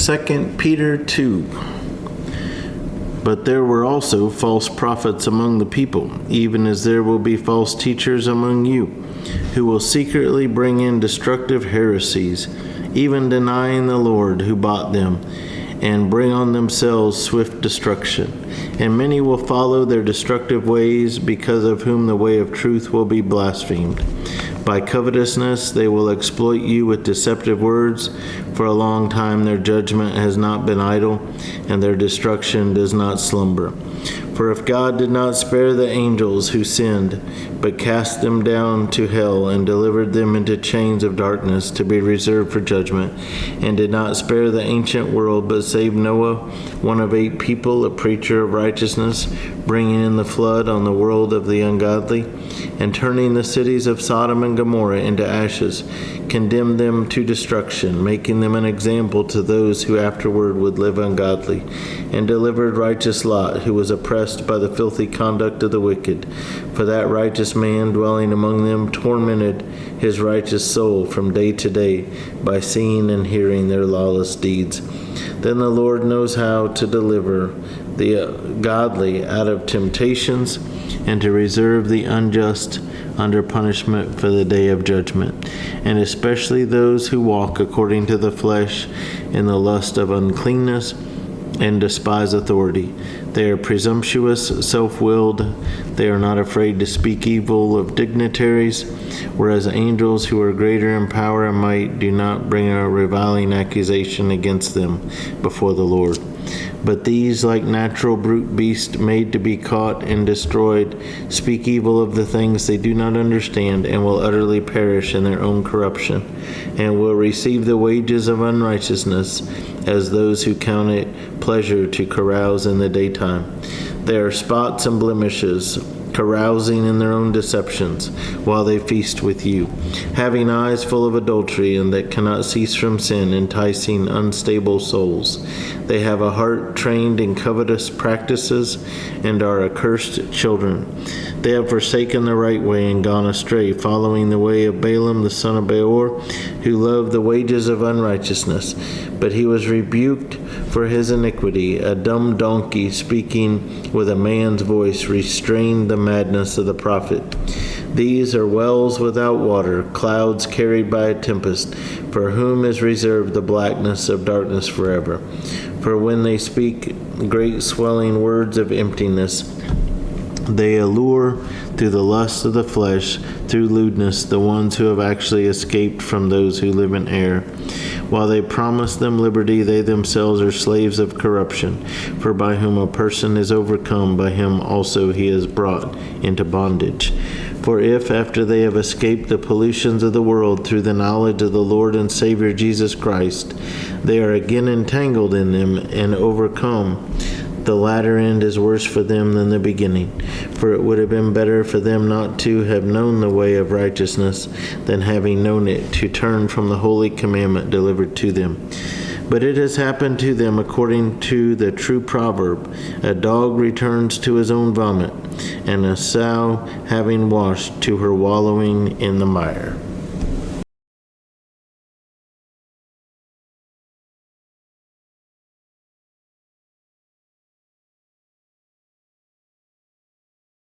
2 Peter 2. But there were also false prophets among the people, even as there will be false teachers among you, who will secretly bring in destructive heresies, even denying the Lord who bought them, and bring on themselves swift destruction. And many will follow their destructive ways, because of whom the way of truth will be blasphemed. By covetousness they will exploit you with deceptive words. For a long time their judgment has not been idle, and their destruction does not slumber. For if God did not spare the angels who sinned, but cast them down to hell and delivered them into chains of darkness to be reserved for judgment, and did not spare the ancient world, but saved Noah, one of 8 people, a preacher of righteousness, bringing in the flood on the world of the ungodly, and turning the cities of Sodom and Gomorrah into ashes, condemned them to destruction, making them an example to those who afterward would live ungodly, and delivered righteous Lot, who was oppressed by the filthy conduct of the wicked. For that righteous man dwelling among them tormented his righteous soul from day to day by seeing and hearing their lawless deeds. Then the Lord knows how to deliver the godly out of temptations, and to reserve the unjust under punishment for the day of judgment, and especially those who walk according to the flesh in the lust of uncleanness and despise authority. They are presumptuous, self-willed. They are not afraid to speak evil of dignitaries, whereas angels who are greater in power and might do not bring a reviling accusation against them before the Lord. But these, like natural brute beasts made to be caught and destroyed, speak evil of the things they do not understand, and will utterly perish in their own corruption, and will receive the wages of unrighteousness, as those who count it pleasure to carouse in the daytime. They are spots and blemishes, carousing in their own deceptions, while they feast with you, having eyes full of adultery, and that cannot cease from sin, enticing unstable souls. They have a heart trained in covetous practices, and are accursed children. They have forsaken the right way and gone astray, following the way of Balaam the son of Beor, who loved the wages of unrighteousness. But he was rebuked for his iniquity. A dumb donkey, speaking with a man's voice, restrained the madness of the prophet. These are wells without water, clouds carried by a tempest, for whom is reserved the blackness of darkness forever. For when they speak great swelling words of emptiness, they allure through the lust of the flesh, through lewdness, the ones who have actually escaped from those who live in error. While they promise them liberty, they themselves are slaves of corruption. For by whom a person is overcome, by him also he is brought into bondage. For if, after they have escaped the pollutions of the world through the knowledge of the Lord and Savior Jesus Christ, they are again entangled in them and overcome, the latter end is worse for them than the beginning. For it would have been better for them not to have known the way of righteousness, than having known it, to turn from the holy commandment delivered to them. But it has happened to them according to the true proverb, a dog returns to his own vomit, and a sow having washed to her wallowing in the mire.